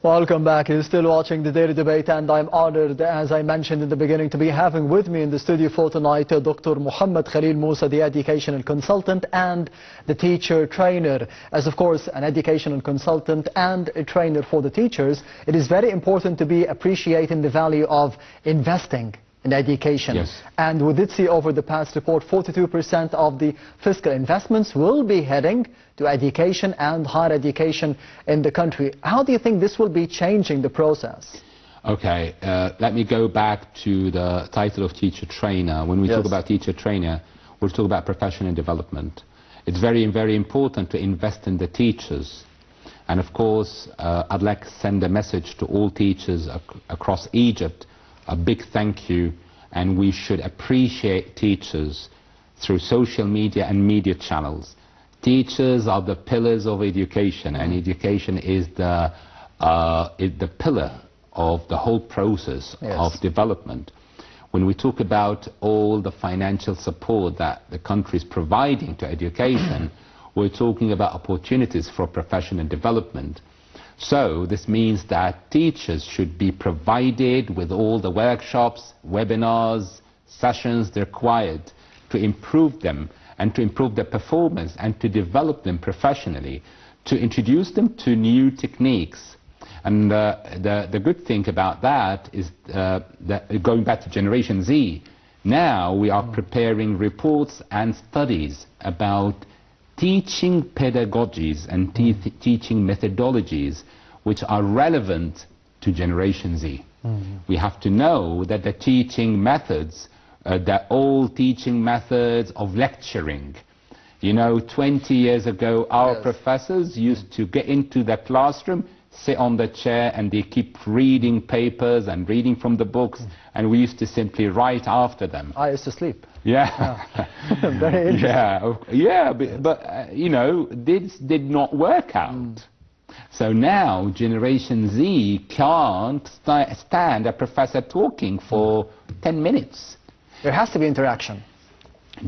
Welcome back. You're still watching the Daily Debate, and I'm honored, as I mentioned in the beginning, to be having with me in the studio for tonight Dr. Mohamed Khalil Moussa, the educational consultant and the teacher trainer. As of course an educational consultant and a trainer for the teachers, it is very important to be appreciating the value of investing in education. Yes. And we did see over the past report 42% of the fiscal investments will be heading to education and higher education in the country. How do you think this will be changing the process? Okay, let me go back to the title of teacher trainer. When we talk about teacher trainer, we're talking about professional development. It's very, very important to invest in the teachers. And of course, I'd like to send a message to all teachers across Egypt. A big thank you, and we should appreciate teachers through social media and media channels. Teachers are the pillars of education, and education is the pillar of the whole process of development. When we talk about all the financial support that the country is providing to education, we're talking about opportunities for professional development. So this means that teachers should be provided with all the workshops, webinars, sessions required to improve them and to improve their performance and to develop them professionally, to introduce them to new techniques. And the good thing about that is that going back to Generation Z, now we are preparing reports and studies about teaching pedagogies and teaching methodologies which are relevant to Generation Z. We have to know that the teaching methods, the old teaching methods of lecturing, you know, 20 years ago our professors used to get into the classroom, sit on the chair, and they keep reading papers and reading from the books, and we used to simply write after them. I used to sleep. Yeah. Very interesting. But you know, this did not work out. So now Generation Z can't stand a professor talking for 10 minutes. There has to be interaction.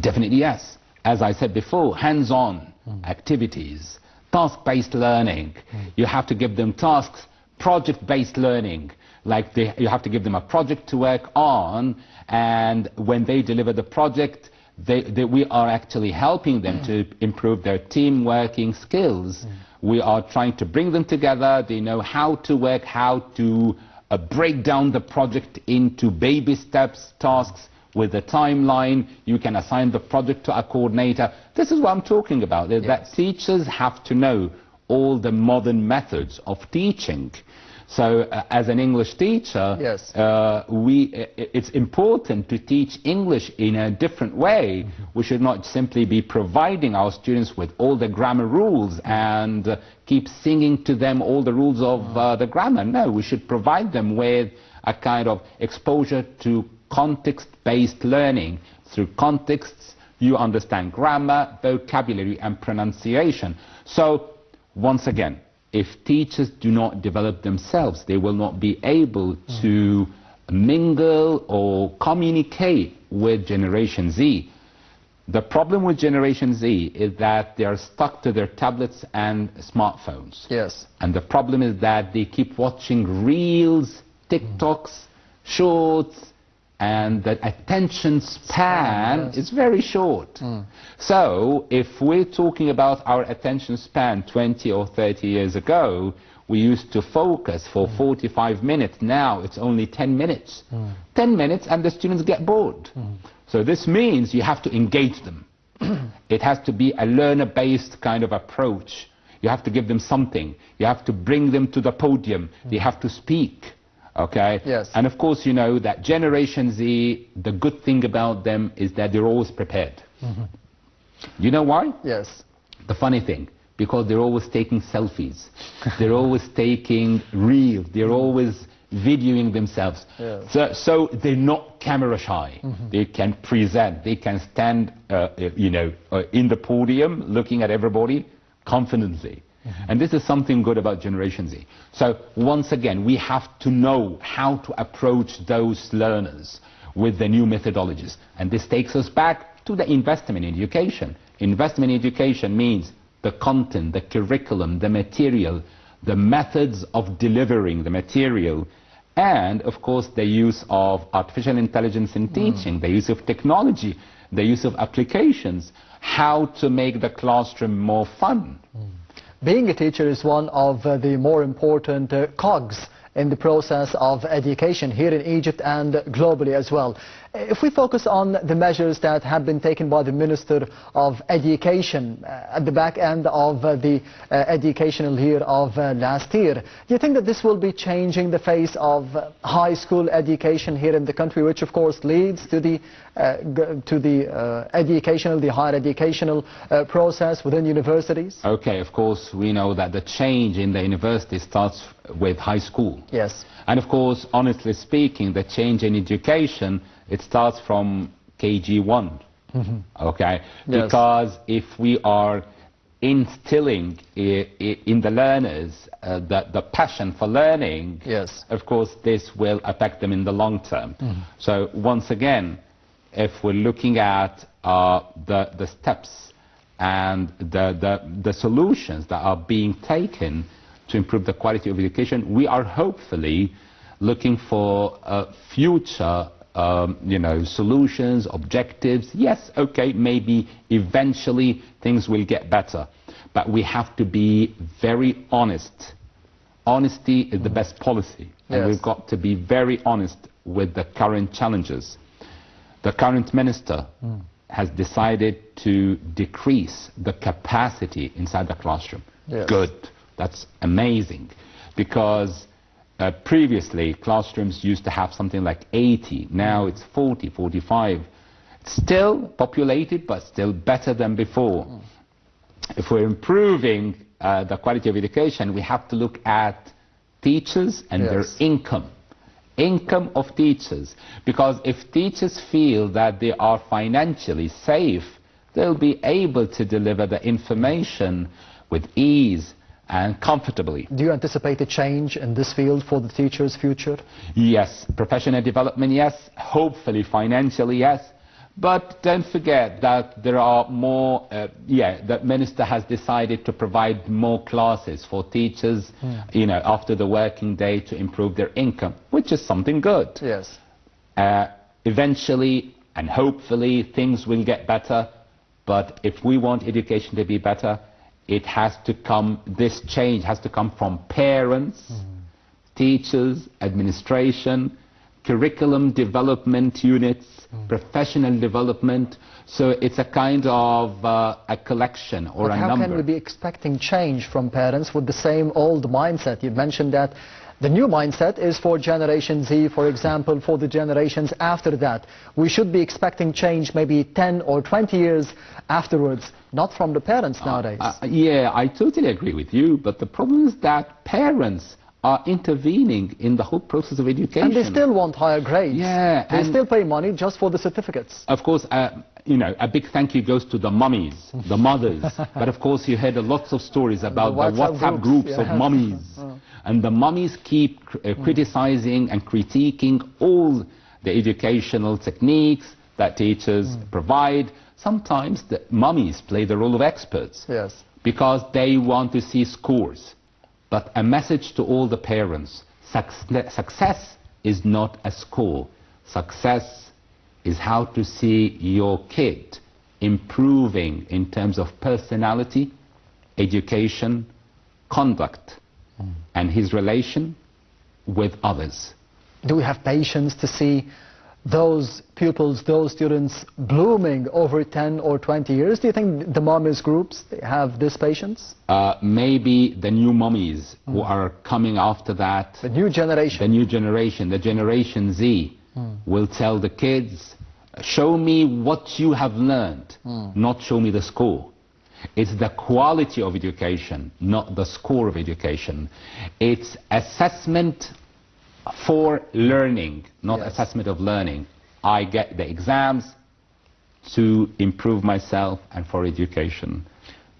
Definitely yes. As I said before, hands-on activities, task-based learning. You have to give them tasks, project-based learning. Like you have to give them a project to work on, and when they deliver the project, we are actually helping them to improve their team working skills. We are trying to bring them together. They know how to work, how to break down the project into baby steps, tasks with a timeline. You can assign the project to a coordinator. This is what I'm talking about, that teachers have to know all the modern methods of teaching. So as an English teacher, it's important to teach English in a different way. We should not simply be providing our students with all the grammar rules and keep singing to them all the rules of the grammar. No, we should provide them with a kind of exposure to context-based learning. Through contexts, you understand grammar, vocabulary, and pronunciation. So, once again, if teachers do not develop themselves, they will not be able to mingle or communicate with Generation Z. The problem with Generation Z is that they are stuck to their tablets and smartphones. Yes. And the problem is that they keep watching reels, TikToks, shorts, and the attention span is very short. So if we're talking about our attention span 20 or 30 years ago, we used to focus for 45 minutes. Now it's only 10 minutes. 10 minutes and the students get bored. So this means you have to engage them. It has to be a learner-based kind of approach. You have to give them something. You have to bring them to the podium. They have to speak. Okay? Yes. And of course, you know that Generation Z, the good thing about them is that they're always prepared. You know why? Yes. The funny thing, because they're always taking selfies. They're always taking reels. They're always videoing themselves. So they're not camera shy. They can present. They can stand, you know, in the podium looking at everybody confidently. And this is something good about Generation Z. So once again, we have to know how to approach those learners with the new methodologies. And this takes us back to the investment in education. Investment in education means the content, the curriculum, the material, the methods of delivering the material, and of course the use of artificial intelligence in teaching, the use of technology, the use of applications, how to make the classroom more fun. Being a teacher is one of the more important cogs in the process of education here in Egypt and globally as well. If we focus on the measures that have been taken by the Minister of Education at the back end of the educational year of last year, do you think that this will be changing the face of high school education here in the country, which of course leads to the higher educational process within universities? Okay, of course we know that the change in the university starts with high school. Yes. And of course, honestly speaking, the change in education, it starts from KG1, okay? Yes. Because if we are instilling in the learners the passion for learning, yes, of course this will affect them in the long term. So once again, if we're looking at the steps and the solutions that are being taken to improve the quality of education, we are hopefully looking for future solutions, objectives. Yes, okay, maybe eventually things will get better, but we have to be very honest. Honesty is the best policy, and yes, we've got to be very honest with the current challenges. The current minister has decided to decrease the capacity inside the classroom. Yes. Good, that's amazing, because previously classrooms used to have something like 80, now it's 40, 45. Still populated, but still better than before. If we're improving the quality of education, we have to look at teachers and their income of teachers, because if teachers feel that they are financially safe, they'll be able to deliver the information with ease and comfortably. Do you anticipate a change in this field for the teacher's future? Yes, professional development, yes, hopefully financially, yes, but don't forget that there are more, the minister has decided to provide more classes for teachers, after the working day, to improve their income, which is something good. Yes. Eventually and hopefully things will get better, but if we want education to be better, it has to come, this change has to come from parents, teachers, administration, curriculum development units, professional development. So it's a kind of a collection or a number. How can we be expecting change from parents with the same old mindset? You mentioned that the new mindset is for Generation Z, for example, for the generations after that. We should be expecting change maybe 10 or 20 years afterwards, not from the parents nowadays. Yeah, I totally agree with you, but the problem is that parents are intervening in the whole process of education. And they still want higher grades. Yeah. They still pay money just for the certificates. Of course, a big thank you goes to the mummies, the mothers. But of course, you heard lots of stories about the WhatsApp groups of mummies. And the mummies keep criticizing and critiquing all the educational techniques that teachers provide. Sometimes the mummies play the role of experts. Yes. Because they want to see scores. But a message to all the parents: success is not a score. Success is how to see your kid improving in terms of personality, education, conduct, and his relation with others. Do we have patience to see those pupils, those students blooming over 10 or 20 years? Do you think the mummies groups have this patience? Maybe the new mummies who are coming after that. The new generation. The new generation, the Generation Z, will tell the kids, show me what you have learned, not show me the score. It's the quality of education, not the score of education. It's assessment for learning, not assessment of learning. I get the exams to improve myself and for education,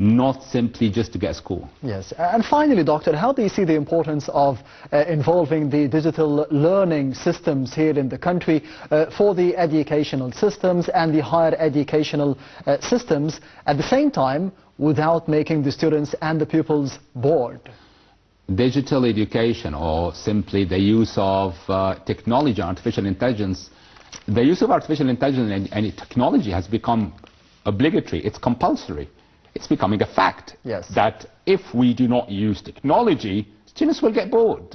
not simply just to get a score. Yes. And finally, Doctor, how do you see the importance of involving the digital learning systems here in the country for the educational systems and the higher educational systems at the same time without making the students and the pupils bored? digital education, or simply the use of technology, artificial intelligence, the use of artificial intelligence and technology has become obligatory. It's compulsory. It's becoming a fact that if we do not use technology, students will get bored.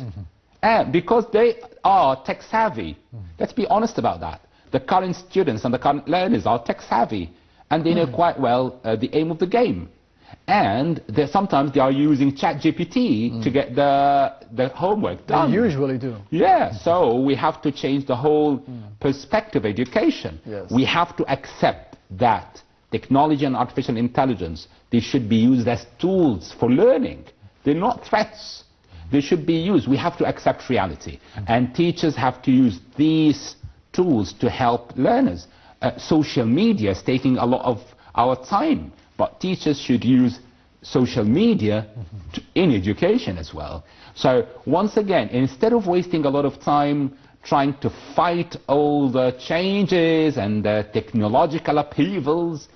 And because they are tech savvy, let's be honest about that. The current students and the current learners are tech savvy, and they know quite well the aim of the game. And sometimes they are using ChatGPT to get the homework done. They usually do. Yeah, so we have to change the whole perspective of education. We have to accept that technology and artificial intelligence, they should be used as tools for learning. They're not threats. They should be used. We have to accept reality. And teachers have to use these tools to help learners. Social media is taking a lot of our time, but teachers should use social media in education as well. So once again, instead of wasting a lot of time trying to fight all the changes and the technological upheavals,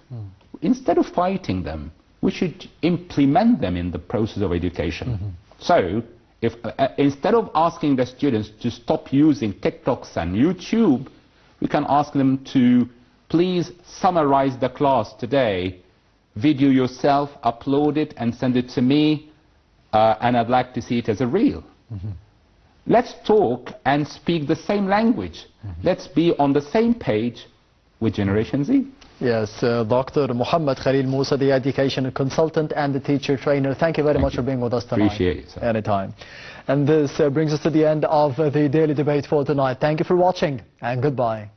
instead of fighting them, we should implement them in the process of education. So if instead of asking the students to stop using TikToks and YouTube, we can ask them to please summarize the class today, video yourself, upload it and send it to me, and I'd like to see it as a reel. Let's talk and speak the same language. Let's be on the same page with Generation Z. Yes, Dr. Mohamed Khalil Moussa, the education consultant and the teacher trainer. Thank you very much for being with us tonight. Appreciate it, sir. Anytime. And this brings us to the end of the daily debate for tonight. Thank you for watching and goodbye.